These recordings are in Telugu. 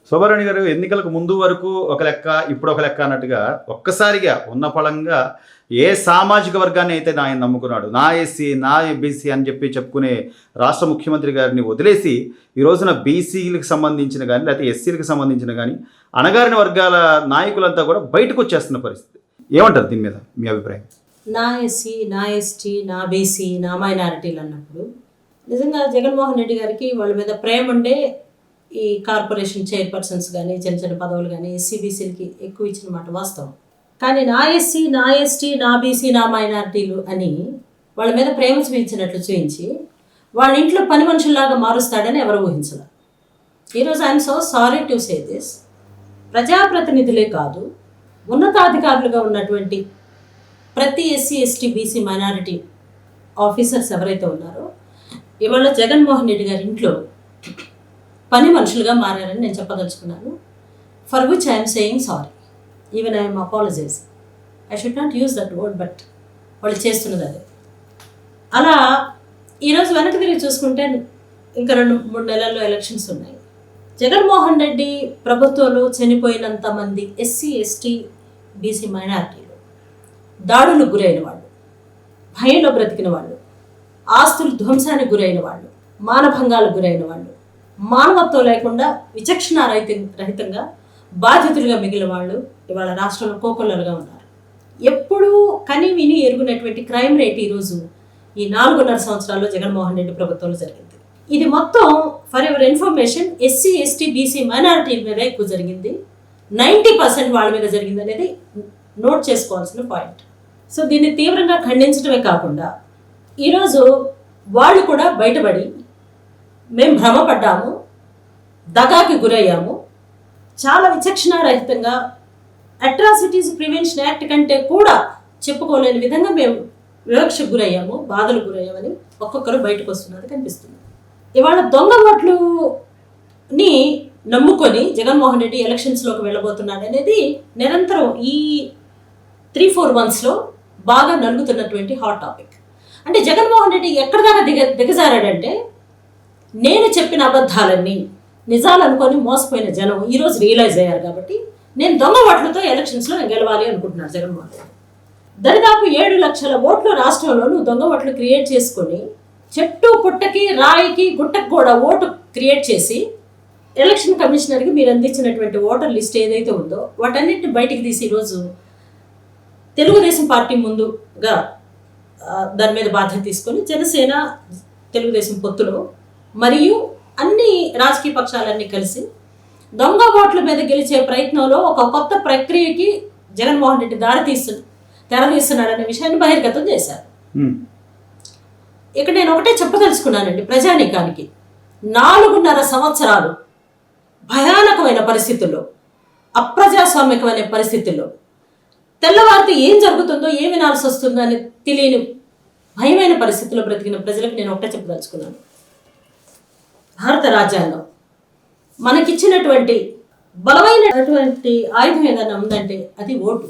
శోభారాణి గారు, ఎన్నికలకు ముందు వరకు ఒక లెక్క, ఇప్పుడు ఒక లెక్క అన్నట్టుగా ఒక్కసారిగా ఉన్న ఫలంగా ఏ సామాజిక వర్గాన్ని అయితే ఆయన నమ్ముకున్నాడు, నా ఎస్సీ నా బీసీ అని చెప్పుకునే రాష్ట్ర ముఖ్యమంత్రి గారిని వదిలేసి ఈ రోజున బీసీలకు సంబంధించిన కానీ లేకపోతే ఎస్సీలకు సంబంధించిన కానీ అణగారిన వర్గాల నాయకులంతా కూడా బయటకు వచ్చేస్తున్న పరిస్థితి. ఏమంటారు దీని మీద మీ అభిప్రాయం? నా ఎస్సీ నా ఎస్టీ నా బీసీ నా మైనారిటీలు అన్నప్పుడు నిజంగా జగన్మోహన్ రెడ్డి గారికి వాళ్ళ మీద ప్రేమ ఉండే ఈ కార్పొరేషన్ చైర్పర్సన్స్ కానీ చిన్న చిన్న పదవులు కానీ ఎస్సీ బీసీలకి ఎక్కువ ఇచ్చిన మాట వాస్తవం. కానీ నా ఎస్సీ నా ఎస్టీ నా బీసీ నా మైనారిటీలు అని వాళ్ళ మీద ప్రేమ చూపించినట్లు చూపించి వాళ్ళ ఇంట్లో పని మనుషుల్లాగా మారుస్తాడని ఎవరు ఊహించలే. ఈరోజు I'm so sorry to say this, ప్రజాప్రతినిధులే కాదు ఉన్నతాధికారులుగా ఉన్నటువంటి ప్రతి SC ST BC minority officers ఎవరైతే ఉన్నారో ఇవాళ జగన్మోహన్ రెడ్డి గారి ఇంట్లో పని మనుషులుగా మారారని నేను చెప్పదలుచుకున్నాను. For which I'm saying sorry, even I'm apologise. I should not use that word, but వాళ్ళు చేస్తున్నది అదే. అలా ఈరోజు వెనక్కి తిరిగి చూసుకుంటే ఇంకా 2-3 నెలల్లో ఎలక్షన్స్ ఉన్నాయి. జగన్మోహన్ రెడ్డి ప్రభుత్వంలో చనిపోయినంత మంది ఎస్సీ ఎస్టీ బీసీ మైనారిటీలు, దాడులకు గురైన వాళ్ళు, భయంలో బ్రతికిన వాళ్ళు, ఆస్తులు ధ్వంసానికి గురైన వాళ్ళు, మానభంగాలకు గురైన వాళ్ళు, మానవత్వం లేకుండా విచక్షణ రహితంగా బాధితులుగా మిగిలిన వాళ్ళు ఇవాళ రాష్ట్రంలో కోకొల్లలుగా ఉన్నారు. ఎప్పుడూ కని విని ఎరుగునటువంటి క్రైమ్ రేట్ ఈరోజు ఈ 4.5 సంవత్సరాల్లో జగన్మోహన్ రెడ్డి ప్రభుత్వంలో జరిగింది. ఇది మొత్తం for ever information SC ST BC మైనారిటీల మీద ఎక్కువ జరిగింది. 90% వాళ్ళ మీద జరిగింది అనేది నోట్ చేసుకోవాల్సిన పాయింట్. సో దీన్ని తీవ్రంగా ఖండించడమే కాకుండా ఈరోజు వాళ్ళు కూడా బయటపడి మేము భ్రమపడ్డాము, దగాకి గురయ్యాము, చాలా విచక్షణారహితంగా అట్రాసిటీస్ ప్రివెన్షన్ యాక్ట్ కంటే కూడా చెప్పుకోలేని విధంగా మేము వివక్షకు గురయ్యాము, బాధలకు గురయ్యామని ఒక్కొక్కరు బయటకు వస్తున్నది కనిపిస్తుంది. ఇవాళ దొంగ ఓట్లుని నమ్ముకొని జగన్మోహన్ రెడ్డి ఎలక్షన్స్లోకి వెళ్ళబోతున్నాడు అనేది నిరంతరం ఈ 3-4 monthsలో బాగా నలుగుతున్నటువంటి హాట్ టాపిక్. అంటే జగన్మోహన్ రెడ్డి ఎక్కడి దాకా దిగజారాడంటే, నేను చెప్పిన అబద్ధాలన్నీ నిజాలు అనుకొని మోసపోయిన జనం ఈరోజు రియలైజ్ అయ్యారు. కాబట్టి నేను దొంగ ఓట్లతో ఎలక్షన్స్లో గెలవాలి అనుకుంటున్నాను జగన్మోహన్ రెడ్డి. దరిదాపు 7 లక్షల ఓట్లు రాష్ట్రంలో నువ్వు దొంగ ఓట్లు క్రియేట్ చేసుకొని చెట్టు పుట్టకి రాయికి గుట్టకు కూడా ఓటు క్రియేట్ చేసి ఎలక్షన్ కమిషనర్కి మీరు అందించినటువంటి ఓటర్ లిస్ట్ ఏదైతే ఉందో వాటన్నిటిని బయటికి తీసి ఈరోజు తెలుగుదేశం పార్టీ ముందుగా దాని మీద బాధ్యత తీసుకొని జనసేన తెలుగుదేశం పొత్తులో మరియు అన్ని రాజకీయ పక్షాలన్నీ కలిసి దొంగ ఓట్ల మీద గెలిచే ప్రయత్నంలో ఒక కొత్త ప్రక్రియకి జగన్మోహన్ రెడ్డి తెరదీస్తున్నాడనే విషయాన్ని బహిర్గతం చేశారు. ఇక్కడ నేను ఒకటే చెప్పదలుచుకున్నానండి ప్రజానీకానికి, 4.5 సంవత్సరాలు భయానకమైన పరిస్థితుల్లో, అప్రజాస్వామికమైన పరిస్థితుల్లో, తెల్లవారితే ఏం జరుగుతుందో ఏం వినాల్సి వస్తుందో అని తెలియని భయమైన పరిస్థితుల్లో బ్రతికిన ప్రజలకు నేను ఒకటే చెప్పదలుచుకున్నాను. భారత రాజ్యాంగం మనకిచ్చినటువంటి బలమైనటువంటి ఆయుధం ఏదైనా ఉందంటే అది ఓటు.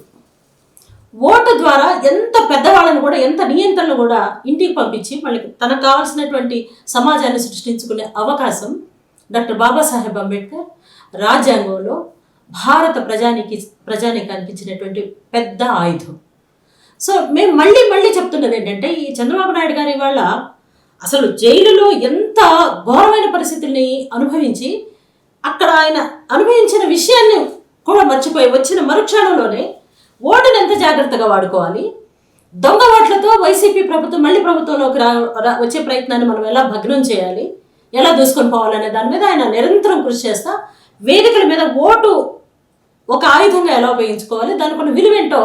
ఓటు ద్వారా ఎంత పెద్దవాళ్ళని కూడా, ఎంత నియంత్రణను కూడా ఇంటికి పంపించి మళ్ళీ తనకు కావాల్సినటువంటి సమాజాన్ని సృష్టించుకునే అవకాశం డాక్టర్ బాబాసాహెబ్ అంబేద్కర్ రాజ్యాంగంలో భారత ప్రజానీకానికి ఇచ్చినటువంటి పెద్ద ఆయుధం. సో మేము మళ్ళీ చెప్తున్నది ఏంటంటే, ఈ చంద్రబాబు నాయుడు గారి వాళ్ళ అసలు జైలులో ఎంత ఘోరమైన పరిస్థితుల్ని అనుభవించి అక్కడ ఆయన అనుభవించిన విషయాన్ని కూడా మర్చిపోయి వచ్చిన మరుక్షణంలోనే ఓటుని ఎంత జాగ్రత్తగా వాడుకోవాలి, దొంగ ఓట్లతో వైసీపీ ప్రభుత్వం మళ్ళీ ప్రభుత్వంలోకి వచ్చే ప్రయత్నాన్ని మనం ఎలా భగ్నం చేయాలి, ఎలా దూసుకొని పోవాలనే దాని మీద ఆయన నిరంతరం కృషి చేస్తా వేదికల మీద ఓటు ఒక ఆయుధంగా ఎలా ఉపయోగించుకోవాలి, దానికి ఉన్న విలువేంటో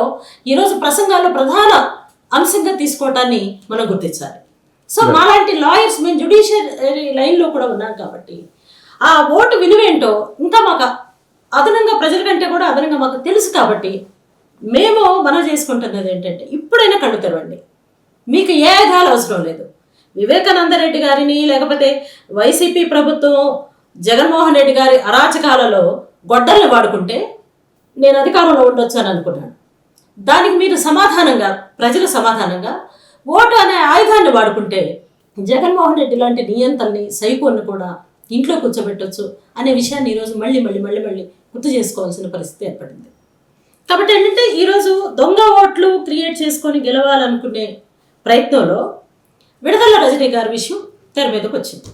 ఈరోజు ప్రసంగాల్లో ప్రధాన అంశంగా తీసుకోవటాన్ని మనం గుర్తించాలి. సో మాలాంటి లాయర్స్ మేము జ్యుడిషియరీ లైన్లో కూడా ఉన్నాం కాబట్టి ఆ ఓటు విలువేంటో ఇంకా మాకు అదనంగా, ప్రజల కంటే కూడా అదనంగా మాకు తెలుసు. కాబట్టి మేము మనం చేసుకుంటున్నది ఏంటంటే, ఇప్పుడైనా కళ్ళు తెరవండి, మీకు ఏ ఆయుధాలు అవసరం లేదు. వివేకానంద రెడ్డి గారిని లేకపోతే వైసీపీ ప్రభుత్వం జగన్మోహన్ రెడ్డి గారి అరాచకాలలో గొడ్డల్ని వాడుకుంటే నేను అధికారంలో ఉండొచ్చు అని అనుకున్నాను. దానికి మీరు సమాధానంగా, ప్రజలు సమాధానంగా ఓటు అనే ఆయుధాన్ని వాడుకుంటే జగన్మోహన్ రెడ్డి లాంటి నియంత్రణని సైకోన్ని కూడా ఇంట్లో కూర్చోబెట్టొచ్చు అనే విషయాన్ని ఈరోజు మళ్ళీ గుర్తు చేసుకోవాల్సిన పరిస్థితి ఏర్పడింది. కాబట్టి ఏంటంటే ఈరోజు దొంగ ఓట్లు క్రియేట్ చేసుకొని గెలవాలనుకునే ప్రయత్నంలో విడదల రజనీ గారి విషయం తెర మీదకి వచ్చింది.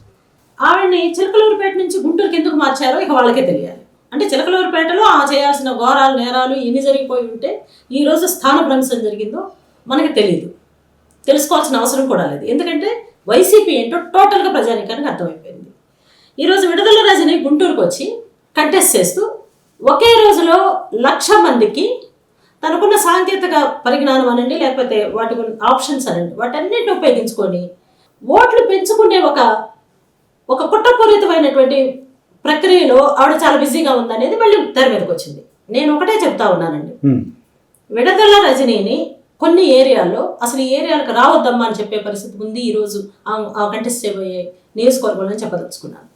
ఆవిడని చిలకలూరుపేట నుంచి గుంటూరుకి ఎందుకు మార్చారో ఇక వాళ్ళకే తెలియాలి. అంటే చిలకలూరుపేటలో ఆ చేయాల్సిన ఘోరాలు నేరాలు ఎన్ని జరిగిపోయి ఉంటే ఈరోజు స్థానభ్రంశం జరిగిందో మనకి తెలియదు, తెలుసుకోవాల్సిన అవసరం కూడా లేదు. ఎందుకంటే వైసీపీ ఏంటో టోటల్గా ప్రజానీకానికి అర్థమైపోయింది. ఈరోజు విడదల రజని గుంటూరుకు వచ్చి కంటెస్ట్ చేస్తూ ఒకే రోజులో 1,00,000 మందికి తనకున్న సాంకేతిక పరిజ్ఞానం అనండి, లేకపోతే వాటికి ఆప్షన్స్ అనండి, వాటన్నిటిని ఉపయోగించుకొని ఓట్లు పెంచుకునే ఒక కుట్రపూరితమైనటువంటి ప్రక్రియలో ఆవిడ చాలా బిజీగా ఉందనేది మళ్ళీ తెర మీదకి వచ్చింది. నేను ఒకటే చెప్తా ఉన్నానండి, విడదల రజనీని కొన్ని ఏరియాల్లో అసలు ఈ ఏరియాలకు రావద్దమ్మా అని చెప్పే పరిస్థితి ఉంది ఈరోజు ఆ కంటెస్ట్ చేయబోయే నియోజకవర్గంలో చెప్పదలుచుకున్నాను.